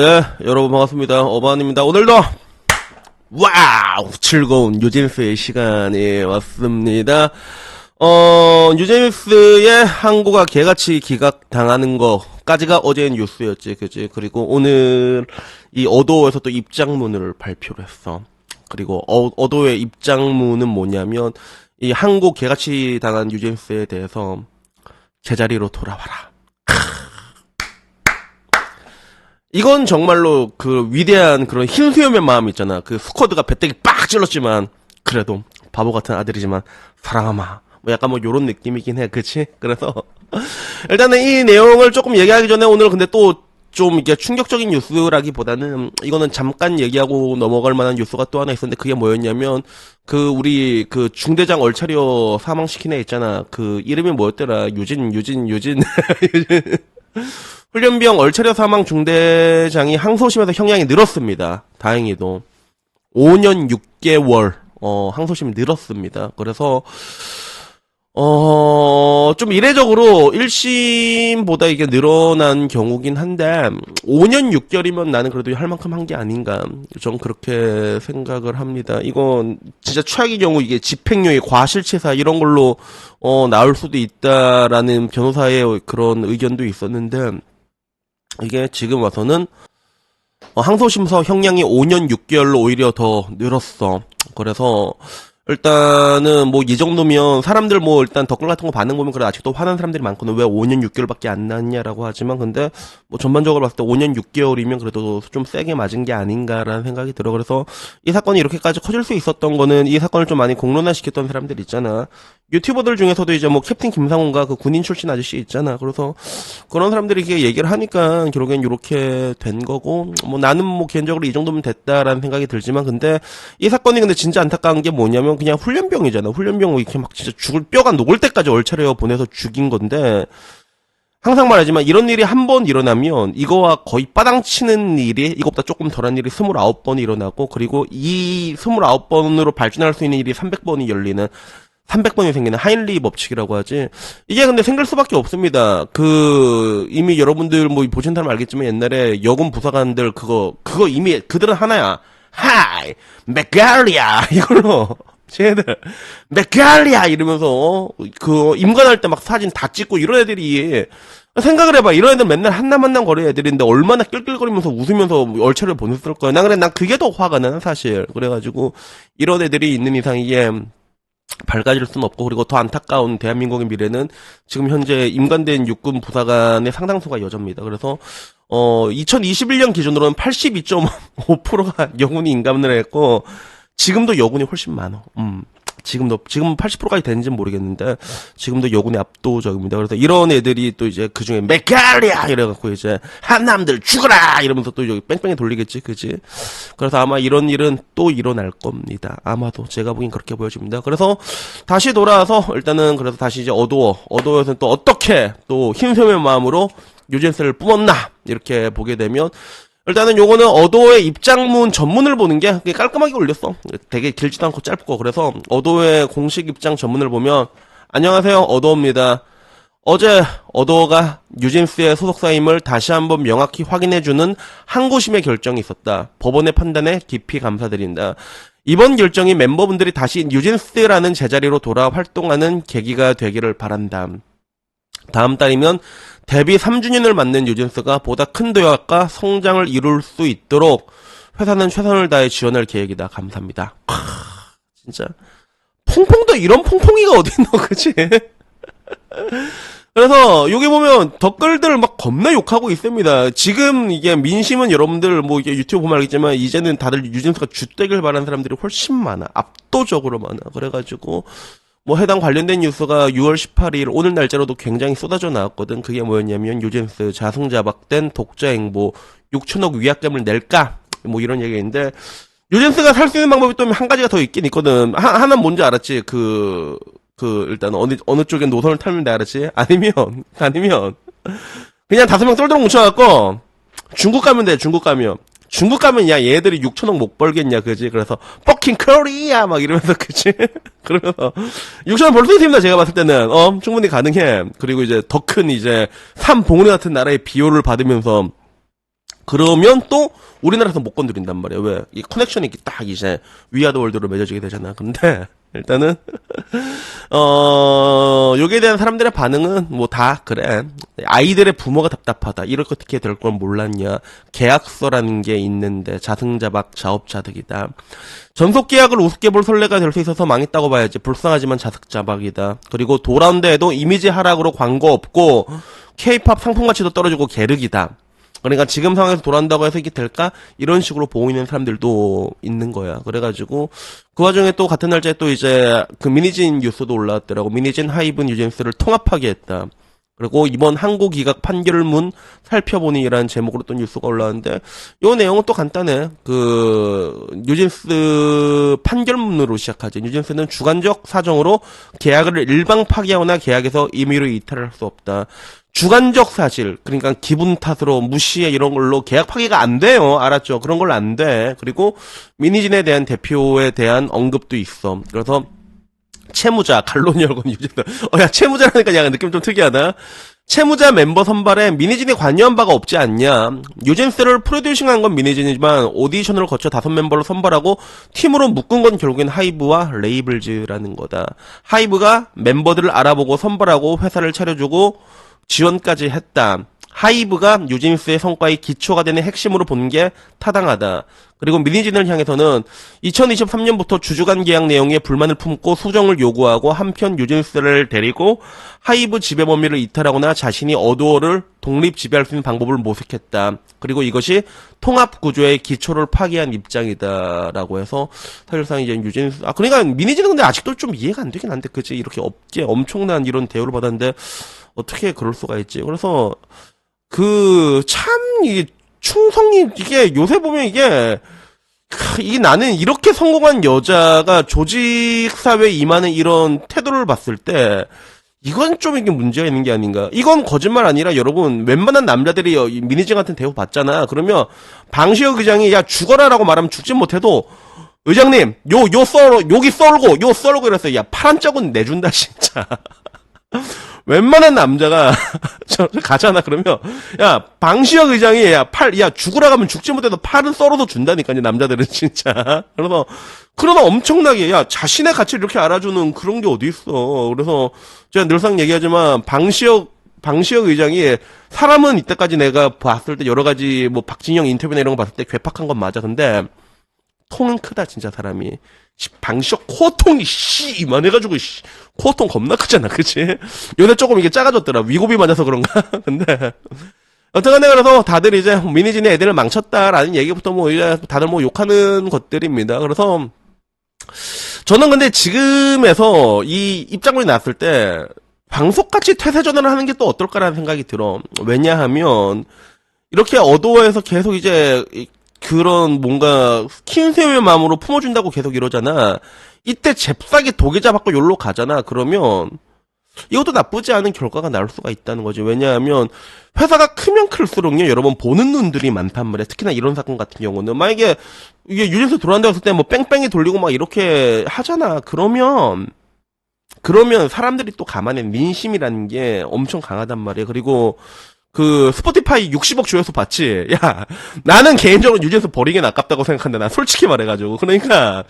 예, 여러분 반갑습니다. 어반입니다. 오늘도 와우 즐거운 뉴진스의 시간이 왔습니다. 뉴진스의 항구가 개같이 기각당하는 거까지가 어제의 뉴스였지, 그지? 그리고 오늘 이 어도에서 또 입장문을 발표를 했어. 그리고 어도의 입장문은 뭐냐면 이 항구 개같이 당한 뉴진스에 대해서 제자리로 돌아와라. 이건 정말로 그 위대한 그런 흰 수염의 마음 있잖아. 그 스쿼드가 배때기 빡 찔렀지만 그래도 바보 같은 아들이지만 사랑하마. 뭐 약간 뭐 요런 느낌이긴 해. 그치? 그래서 일단은 이 내용을 조금 얘기하기 전에 오늘 근데 또 좀 이게 충격적인 뉴스라기보다는 이거는 잠깐 얘기하고 넘어갈 만한 뉴스가 또 하나 있었는데 그게 뭐였냐면 그 우리 그 중대장 얼차려 사망시킨 애 있잖아. 그 이름이 뭐였더라? 유진 훈련병 얼차려 사망 중대장이 항소심에서 형량이 늘었습니다. 다행히도 5년 6개월 항소심이 늘었습니다. 그래서 좀 이례적으로 1심보다 이게 늘어난 경우긴 한데 5년 6개월이면 나는 그래도 할 만큼 한 게 아닌가 전 그렇게 생각을 합니다. 이건 진짜 최악의 경우 이게 집행유예 과실치사 이런 걸로 나올 수도 있다라는 변호사의 그런 의견도 있었는데 이게 지금 와서는 항소심서 형량이 5년 6개월로 오히려 더 늘었어. 그래서 일단은 뭐 이 정도면 사람들 뭐 일단 댓글 같은 거 반응 보면 그래 아직도 화난 사람들이 많거든. 왜 5년 6개월밖에 안 났냐라고 하지만 근데 뭐 전반적으로 봤을 때 5년 6개월이면 그래도 좀 세게 맞은 게 아닌가라는 생각이 들어. 그래서 이 사건이 이렇게까지 커질 수 있었던 거는 이 사건을 좀 많이 공론화시켰던 사람들 있잖아. 유튜버들 중에서도 이제 뭐 캡틴 김상훈과 그 군인 출신 아저씨 있잖아. 그래서 그런 사람들이 이렇게 얘기를 하니까 결국엔 이렇게 된 거고 뭐 나는 뭐 개인적으로 이 정도면 됐다라는 생각이 들지만 근데 이 사건이 근데 진짜 안타까운 게 뭐냐면 그냥 훈련병이잖아. 훈련병 이렇게 막 진짜 죽을 뼈가 녹을 때까지 얼차려 보내서 죽인 건데 항상 말하지만 이런 일이 한 번 일어나면 이거와 거의 빠당치는 일이 이것보다 조금 덜한 일이 29번이 일어나고 그리고 이 29번으로 발전할 수 있는 일이 300번이 열리는 300번이 생기는 하인리 법칙이라고 하지. 이게 근데 생길 수밖에 없습니다. 이미 여러분들 뭐 보신 사람 알겠지만 옛날에 여군 부사관들 그거 이미 그들은 하나야. 하이! 맥갈리아! 이걸로. 쟤들 맥갈리아! 이러면서, 임관할 때 막 사진 다 찍고 이런 애들이, 생각을 해봐. 이런 애들 맨날 한남 거리는 애들인데 얼마나 낄낄거리면서 웃으면서 얼차려 보냈을 거야. 난 그게 더 화가 나, 사실. 그래가지고, 이런 애들이 있는 이상 이게, 밝아질 수는 없고 그리고 더 안타까운 대한민국의 미래는 지금 현재 임관된 육군 부사관의 상당수가 여자입니다. 그래서 2021년 기준으로는 82.5%가 여군이 임관을 했고 지금도 여군이 훨씬 많아. 지금 80%까지 되는지는 모르겠는데 지금도 여군이 압도적입니다. 그래서 이런 애들이 또 이제 그 중에 맥갈리아 이래갖고 이제 한남들 죽어라 이러면서 또 여기 뺑뺑이 돌리겠지, 그지? 그래서 아마 이런 일은 또 일어날 겁니다. 아마도 제가 보기엔 그렇게 보여집니다. 그래서 다시 돌아와서 일단은 그래서 다시 이제 어도에서는 또 어떻게 또 흰수염의 마음으로 뉴진스를 뿜었나 이렇게 보게 되면. 일단은 요거는 어도의 입장문 전문을 보는 게 깔끔하게 올렸어. 되게 길지도 않고 짧고. 그래서 어도의 공식 입장 전문을 보면 안녕하세요, 어도입니다. 어제 어도가 뉴진스의 소속사임을 다시 한번 명확히 확인해주는 항고심의 결정이 있었다. 법원의 판단에 깊이 감사드린다. 이번 결정이 멤버분들이 다시 뉴진스라는 제자리로 돌아 활동하는 계기가 되기를 바란다. 다음 달이면 데뷔 3주년을 맞는 뉴진스가 보다 큰 도약과 성장을 이룰 수 있도록 회사는 최선을 다해 지원할 계획이다. 감사합니다. 진짜 퐁퐁도 이런 퐁퐁이가 어딨노, 그치? 그래서 여기 보면 댓글들 막 겁나 욕하고 있습니다. 지금 이게 민심은 여러분들 뭐 이게 유튜브 보면 알겠지만 이제는 다들 뉴진스가 쥐되길 바라는 사람들이 훨씬 많아. 압도적으로 많아. 그래가지고 뭐 해당 관련된 뉴스가 6월 18일 오늘 날짜로도 굉장히 쏟아져 나왔거든. 그게 뭐였냐면 뉴진스 자승자박된 독자 행보 6천억 위약금을 낼까? 뭐 이런 얘기인데 뉴진스가 살 수 있는 방법이 또 한 가지가 더 있긴 있거든. 하나는 뭔지 알았지? 일단 어느 쪽에 노선을 타면 돼, 알았지? 아니면 그냥 5명 똘똘 뭉쳐갖고 중국 가면 돼. 중국 가면 야 얘들이 6천억 못 벌겠냐, 그지? 그래서 퍼킹 코리아 막 이러면서, 그지? 그러면서 6천억 벌 수 있습니다. 제가 봤을 때는 충분히 가능해. 그리고 이제 더 큰 이제 삼봉우리 같은 나라의 비호를 받으면서 그러면 또 우리나라에서 못 건드린단 말이야. 왜? 이 커넥션이 딱 이제 위아더 월드로 맺어지게 되잖아. 근데 일단은 여기에 대한 사람들의 반응은 뭐 다 그래. 아이들의 부모가 답답하다. 이렇게 될 걸 몰랐냐. 계약서라는 게 있는데 자승자박 자업자득이다. 전속 계약을 우습게 볼 선례가 될 수 있어서 망했다고 봐야지. 불쌍하지만 자석자박이다. 그리고 돌아온 데에도 이미지 하락으로 광고 없고 K-팝 상품 가치도 떨어지고 계륵이다. 그러니까 지금 상황에서 돌아온다고 해서 이게 될까? 이런 식으로 보고 있는 사람들도 있는 거야. 그래가지고 그 와중에 또 같은 날짜에 또 이제 그 미니진 뉴스도 올라왔더라고. 미니진 하이브 뉴진스를 통합하게 했다. 그리고 이번 항고기각 판결문 살펴보니라는 제목으로 또 뉴스가 올라왔는데 요 내용은 또 간단해. 그 뉴진스 판결문으로 시작하지. 뉴진스는 주관적 사정으로 계약을 일방 파기하거나 계약에서 임의로 이탈을 할 수 없다. 주관적 사실, 그러니까 기분 탓으로 무시해 이런 걸로 계약 파기가 안 돼요. 알았죠? 그런 걸 안 돼. 그리고 미니진에 대한 대표에 대한 언급도 있어. 그래서 채무자, 갈로니 열건 유진다. 야, 채무자라니까 약간 느낌 좀 특이하다. 채무자 멤버 선발에 미니진이 관여한 바가 없지 않냐. 뉴진스를 프로듀싱한 건 미니진이지만 오디션을 거쳐 5멤버를 선발하고 팀으로 묶은 건 결국엔 하이브와 레이블즈라는 거다. 하이브가 멤버들을 알아보고 선발하고 회사를 차려주고 지원까지 했다. 하이브가 뉴진스의 성과의 기초가 되는 핵심으로 본 게 타당하다. 그리고 미니진을 향해서는 2023년부터 주주간 계약 내용에 불만을 품고 수정을 요구하고 한편 뉴진스를 데리고 하이브 지배 범위를 이탈하거나 자신이 어도어를 독립 지배할 수 있는 방법을 모색했다. 그리고 이것이 통합 구조의 기초를 파기한 입장이다라고 해서 사실상 이제 뉴진스 그러니까 미니진은 근데 아직도 좀 이해가 안 되긴 한데 그치 이렇게 업계 엄청난 이런 대우를 받았는데 어떻게 그럴 수가 있지? 그래서 이게 충성이 이게 요새 보면 이게 나는 이렇게 성공한 여자가 조직 사회에 임하는 이런 태도를 봤을 때 이건 좀 이게 문제가 있는 게 아닌가. 이건 거짓말 아니라 여러분 웬만한 남자들이 미니진 같은 대우 받잖아. 그러면 방시혁 의장이 야 죽어라라고 말하면 죽진 못해도 의장님 여기 썰고 이랬어요. 야 파란 쪽은 내준다 진짜. 웬만한 남자가 저 가잖아 그러면 야 방시혁 의장이 야 죽으라 가면 죽지 못해도 팔은 썰어서 준다니까요 남자들은 진짜. 그래서 그러나 엄청나게 야 자신의 가치를 이렇게 알아주는 그런 게 어디 있어. 그래서 제가 늘상 얘기하지만 방시혁 의장이 사람은 이때까지 내가 봤을 때 여러 가지 뭐 박진영 인터뷰나 이런 거 봤을 때 괴팍한 건 맞아. 근데 통은 크다 진짜 사람이. 방시혁 코통이 이만해가지고 코통 겁나 크잖아 그치? 요새 조금 이게 작아졌더라. 위고비 맞아서 그런가? 근데 어떡하네. 그래서 다들 이제 미니진의 애들을 망쳤다라는 얘기부터 뭐 이제 다들 뭐 욕하는 것들입니다. 그래서 저는 근데 지금에서 이 입장문이 나왔을 때 방송같이 태세 전환을 하는 게 또 어떨까라는 생각이 들어. 왜냐하면 이렇게 어도어에서 계속 이제 그런 뭔가 킨새우의 마음으로 품어준다고 계속 이러잖아. 이때 잽싸게 도계자 받고 요로 가잖아. 그러면 이것도 나쁘지 않은 결과가 나올 수가 있다는 거지. 왜냐하면 회사가 크면 클수록요 여러분 보는 눈들이 많단 말이야. 특히나 이런 사건 같은 경우는 만약에 이게 유진스 돌아온다고 했을 때 뭐 뺑뺑이 돌리고 막 이렇게 하잖아. 그러면 사람들이 또 감안해. 민심이라는 게 엄청 강하단 말이야. 그리고 그 스포티파이 60억 조회수 봤지? 야 나는 개인적으로 유진스 버리긴 아깝다고 생각한다. 난 솔직히 말해가지고. 그러니까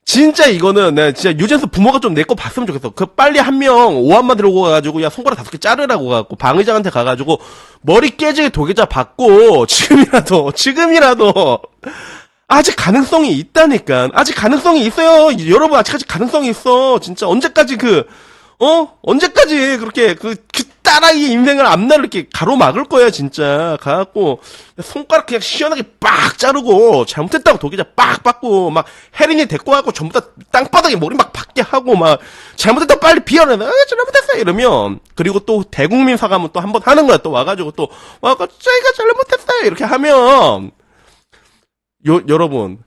진짜 이거는 내가 진짜 유진스 부모가 좀 내 거 봤으면 좋겠어. 그 빨리 한 명 오한마 들고 가가지고 야 손가락 5개 자르라고 가갖고 방 의장한테 가가지고 머리 깨지게 도계자 받고 지금이라도 아직 가능성이 있다니까. 아직 가능성이 있어요. 여러분 아직까지 가능성이 있어. 진짜 언제까지 언제까지 그렇게 그 딸아이의 인생을 앞날을 이렇게 가로막을 거야 진짜. 가갖고 손가락 그냥 시원하게 빡 자르고 잘못했다고 도계자 빡 받고 막 혜린이 데리고 가고 전부 다 땅바닥에 머리 막 박게 하고 막 잘못했다고 빨리 비열해. 잘못했어요 이러면. 그리고 또 대국민 사과문 또 한 번 하는 거야. 또 와가지고 저희가 잘못했어요 이렇게 하면 여러분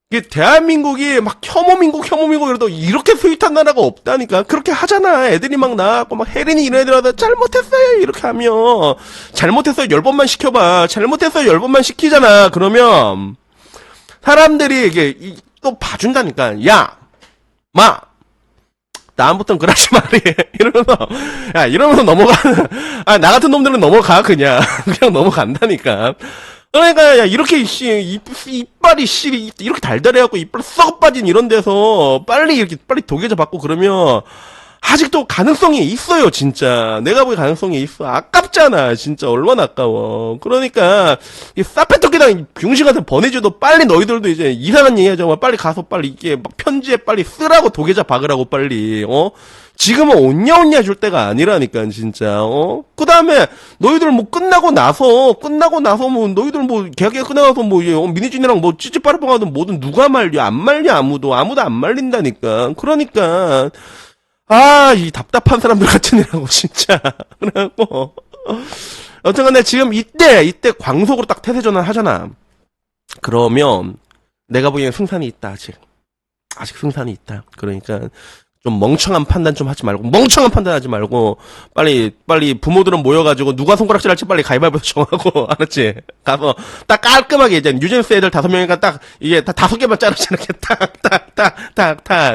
이게 대한민국이 막 혐오민국 이러다 이렇게 스윗한 나라가 없다니까. 그렇게 하잖아. 애들이 막 나왔고 막 혜린이 이런 애들 하다 잘못했어요 이렇게 하면 잘못했어요 10번만 시켜봐. 잘못했어요 10번만 시키잖아. 그러면 사람들이 이게 또 봐준다니까. 야 다음부턴 그러지 말이. 이러면서 넘어가. 나 같은 놈들은 넘어가 그냥 넘어간다니까. 그러니까, 야, 이렇게, 이빨이, 이렇게 달달해갖고, 이빨 썩어 빠진 이런 데서, 빨리 독일자 받고 그러면, 아직도 가능성이 있어요, 진짜. 내가 보기엔 가능성이 있어. 아깝잖아, 진짜. 얼마나 아까워. 그러니까, 이 싸빼토끼당 병신한테 보내줘도 빨리 너희들도 이제 이상한 얘기 하자마. 빨리 가서 빨리 이게 막 편지에 빨리 쓰라고 독일자 박으라고 빨리, 지금은 온냐 줄 때가 아니라니까, 진짜, 그 다음에, 너희들 뭐 끝나고 나서 뭐, 너희들 뭐, 계약이 끝나서 뭐, 미니진이랑 뭐, 찌찌빠르빵 하든 뭐든 누가 말려? 안 말려, 아무도 안 말린다니까. 그러니까, 이 답답한 사람들 같은 애라고, 진짜. 그래갖고, 여튼간에 지금 이때 광속으로 딱 태세 전환 하잖아. 그러면, 내가 보기엔 승산이 있다, 아직 승산이 있다. 그러니까, 좀 멍청한 판단 좀 하지 말고, 빨리 부모들은 모여가지고, 누가 손가락질 할지 빨리 가위바위보 정하고, 알았지? 가서, 딱 깔끔하게, 이제, 뉴젠스 애들 5명이니까 딱, 이게 다 5개만 자르지 이렇게 딱.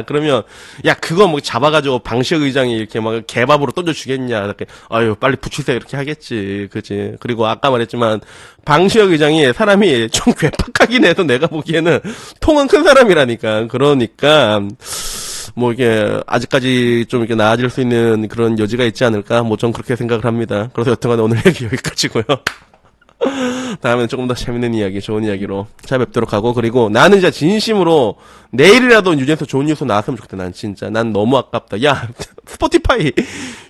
그러면, 야, 그거 뭐 잡아가지고, 방시혁 의장이 이렇게 막 개밥으로 던져주겠냐. 이렇게, 아유, 빨리 붙이세요. 이렇게 하겠지. 그지? 그리고 아까 말했지만, 방시혁 의장이 사람이 좀 괴팍하긴 해서 내가 보기에는 통은 큰 사람이라니까. 그러니까, 뭐 이게 아직까지 좀 이렇게 나아질 수 있는 그런 여지가 있지 않을까 뭐 전 그렇게 생각을 합니다. 그래서 여튼간에 오늘 얘기 여기까지고요. 다음에는 조금 더 재밌는 이야기, 좋은 이야기로 찾아뵙도록 하고, 그리고 나는 진짜 진심으로 내일이라도 뉴진에서 좋은 뉴스 나왔으면 좋겠다. 난 진짜 난 너무 아깝다. 야, 스포티파이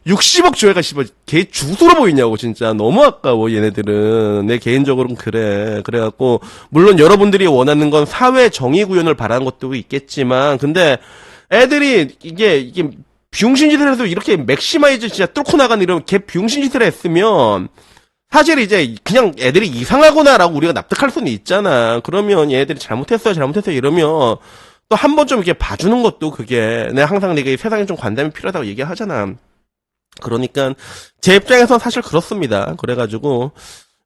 60억 조회가 씨발 개 주소로 보이냐고. 진짜 너무 아까워. 얘네들은 내 개인적으로는 그래. 그래갖고 물론 여러분들이 원하는 건 사회 정의 구현을 바라는 것도 있겠지만, 근데 애들이 이게 비용신짓을 해서 이렇게 맥시마이즈 진짜 뚫고 나가는 이런 개 비용신짓을 했으면 사실 이제 그냥 애들이 이상하구나라고 우리가 납득할 수는 있잖아. 그러면 얘들이 잘못했어 이러면 또 한 번 좀 이렇게 봐주는 것도, 그게 내가 항상 내가 세상에 좀 관담이 필요하다고 얘기하잖아. 그러니까 제 입장에서 사실 그렇습니다. 그래가지고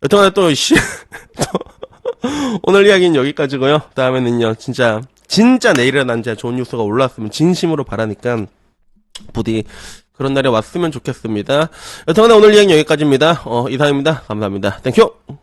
여튼간에 또 오늘 이야기는 여기까지고요. 다음에는요 진짜 내일은 난 진짜 좋은 뉴스가 올라왔으면 진심으로 바라니까 부디 그런 날이 왔으면 좋겠습니다. 여튼간에 오늘 이야기는 여기까지입니다. 이상입니다. 감사합니다. 땡큐!